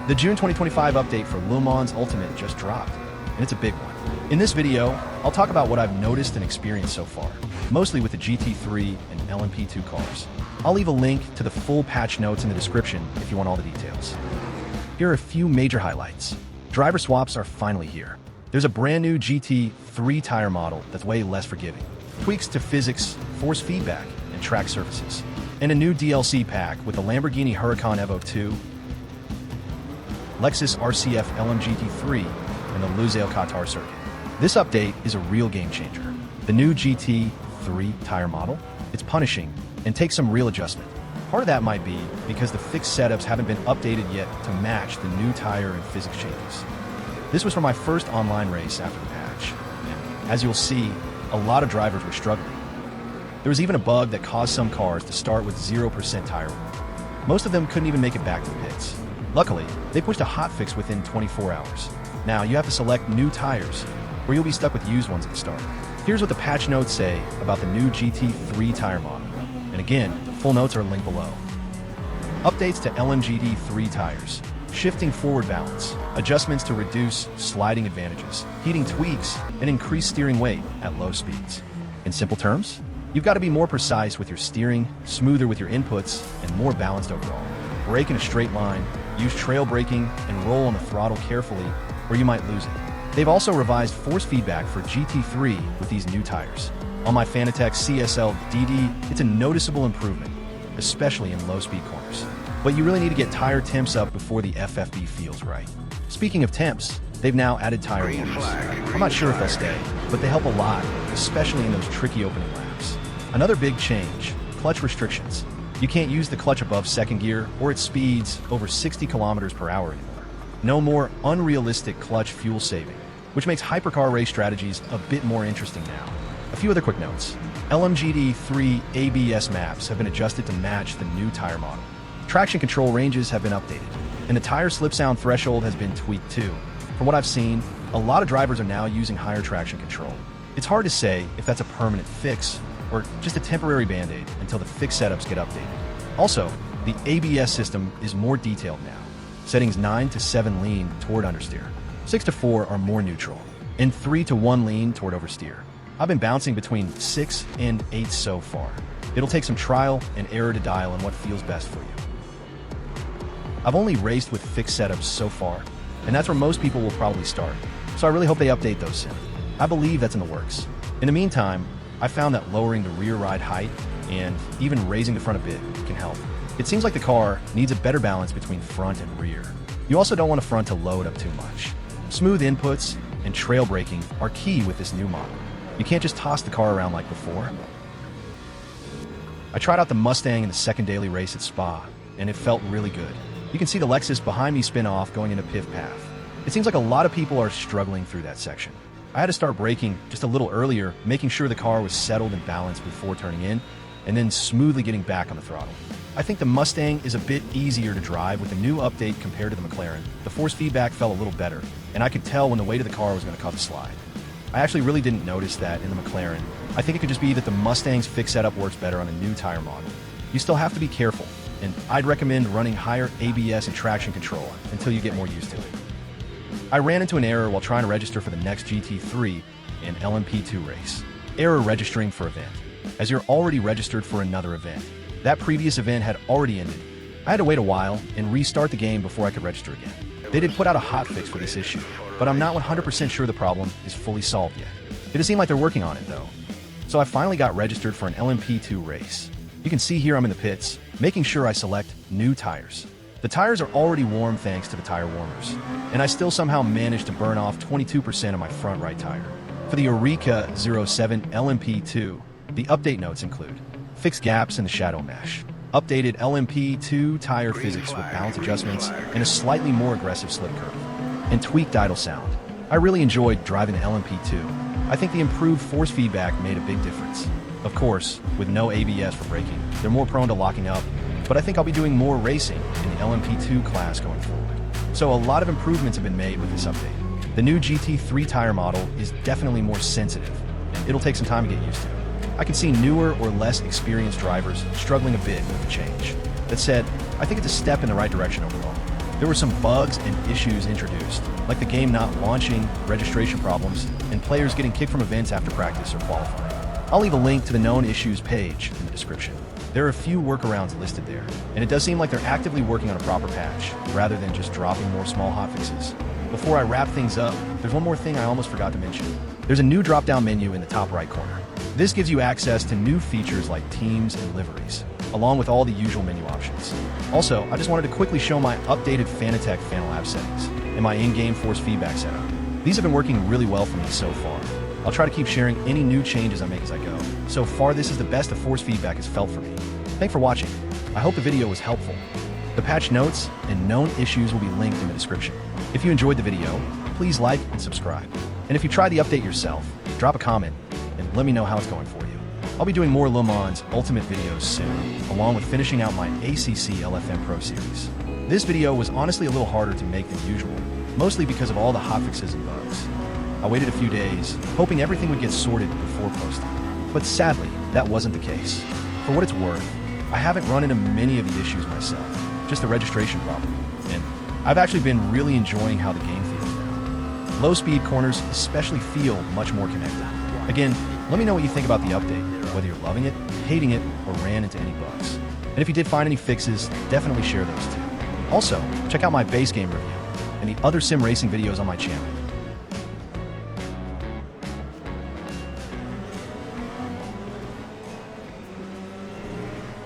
The June 2025 update for Le Mans Ultimate just dropped, and it's a big one. In this video, I'll talk about what I've noticed and experienced so far, mostly with the GT3 and LMP2 cars. I'll leave a link to the full patch notes in the description if you want all the details. Here are a few major highlights. Driver swaps are finally here. There's a brand new GT3 tire model that's way less forgiving. Tweaks to physics, force feedback, and track surfaces. And a new DLC pack with the Lamborghini Huracan Evo 2, Lexus RCF LM GT3, and the Lusail Qatar circuit. This update is a real game changer. The new GT3 tire model, it's punishing and takes some real adjustment. Part of that might be because the fixed setups haven't been updated yet to match the new tire and physics changes. This was for my first online race after the patch, and as you'll see, a lot of drivers were struggling. There was even a bug that caused some cars to start with 0% tire wear. Most of them couldn't even make it back to the pits. Luckily, they pushed a hotfix within 24 hours. Now you have to select new tires, or you'll be stuck with used ones at the start. Here's what the patch notes say about the new GT3 tire model. And again, the full notes are linked below. Updates to GT3 tires. Shifting forward balance. Adjustments to reduce sliding advantages. Heating tweaks, and increase steering weight at low speeds. In simple terms, you've got to be more precise with your steering, smoother with your inputs, and more balanced overall. Brake in a straight line, use trail braking, and roll on the throttle carefully, or you might lose it. They've also revised force feedback for GT3 with these new tires. On my Fanatec CSL DD, it's a noticeable improvement, especially in low-speed corners. But you really need to get tire temps up before the FFB feels right. Speaking of temps, they've now added tire warmers. I'm not sure if they'll stay, but they help a lot, especially in those tricky opening laps. Another big change, clutch restrictions. You can't use the clutch above second gear or at speeds over 60 kilometers per hour anymore. No more unrealistic clutch fuel saving, which makes hypercar race strategies a bit more interesting now. A few other quick notes. GT3 ABS maps have been adjusted to match the new tire model. Traction control ranges have been updated, and the tire slip sound threshold has been tweaked too. From what I've seen, a lot of drivers are now using higher traction control. It's hard to say if that's a permanent fix or just a temporary band-aid until the fixed setups get updated. Also, the ABS system is more detailed now. Settings 9 to 7 lean toward understeer, 6 to 4 are more neutral, and 3 to 1 lean toward oversteer. I've been bouncing between 6 and 8 so far. It'll take some trial and error to dial on what feels best for you. I've only raced with fixed setups so far, and that's where most people will probably start, so I really hope they update those soon. I believe that's in the works. In the meantime, I found that lowering the rear ride height and even raising the front a bit can help. It seems like the car needs a better balance between front and rear. You also don't want a front to load up too much. Smooth inputs and trail braking are key with this new model. You can't just toss the car around like before. I tried out the Mustang in the second daily race at Spa, and it felt really good. You can see the Lexus behind me spin off going into Piv Path. It seems like a lot of people are struggling through that section. I had to start braking just a little earlier, making sure the car was settled and balanced before turning in, and then smoothly getting back on the throttle. I think the Mustang is a bit easier to drive with a new update compared to the Mclaren. The force feedback felt a little better, and I could tell when the weight of the car was going to cause a slide. I actually really didn't notice that in the Mclaren. I think it could just be that the Mustang's fixed setup works better on a new tire model. You still have to be careful, and I'd recommend running higher ABS and traction control until you get more used to it. I ran into an error while trying to register for the next GT3 and LMP2 race. Error registering for event, as you're already registered for another event. That previous event had already ended. I had to wait a while and restart the game before I could register again. They did put out a hotfix for this issue, but I'm not 100% sure the problem is fully solved yet. It does seem like they're working on it though. So I finally got registered for an LMP2 race. You can see here I'm in the pits, making sure I select new tires. The tires are already warm thanks to the tire warmers, and I still somehow managed to burn off 22% of my front right tire. For the Eureka 07 LMP2, the update notes include fixed gaps in the shadow mesh, updated LMP2 tire physics with balance adjustments, and a slightly more aggressive slip curve, and tweaked idle sound. I really enjoyed driving the LMP2. I think the improved force feedback made a big difference. Of course, with no ABS for braking, they're more prone to locking up, but I think I'll be doing more racing in the LMP2 class going forward. So a lot of improvements have been made with this update. The new GT3 tire model is definitely more sensitive, and it'll take some time to get used to. I can see newer or less experienced drivers struggling a bit with the change. That said, I think it's a step in the right direction overall. There were some bugs and issues introduced, like the game not launching, registration problems, and players getting kicked from events after practice or qualifying. I'll leave a link to the known issues page in the description. There are a few workarounds listed there, and it does seem like they're actively working on a proper patch, rather than just dropping more small hotfixes. Before I wrap things up, there's one more thing I almost forgot to mention. There's a new drop-down menu in the top right corner. This gives you access to new features like teams and liveries, along with all the usual menu options. Also, I just wanted to quickly show my updated Fanatec Fanalab settings and my in-game force feedback setup. These have been working really well for me so far. I'll try to keep sharing any new changes I make as I go. So far, this is the best the force feedback has felt for me. Thanks for watching. I hope the video was helpful. The patch notes and known issues will be linked in the description. If you enjoyed the video, please like and subscribe. And if you try the update yourself, drop a comment and let me know how it's going for you. I'll be doing more Le Mans Ultimate videos soon, along with finishing out my ACC LFM Pro series. This video was honestly a little harder to make than usual, mostly because of all the hotfixes and bugs. I waited a few days, hoping everything would get sorted before posting. But sadly, that wasn't the case. For what it's worth, I haven't run into many of the issues myself, just the registration problem. And I've actually been really enjoying how the game feels now. Low-speed corners especially feel much more connected. Again, let me know what you think about the update, whether you're loving it, hating it, or ran into any bugs. And if you did find any fixes, definitely share those too. Also, check out my base game review and the other sim racing videos on my channel.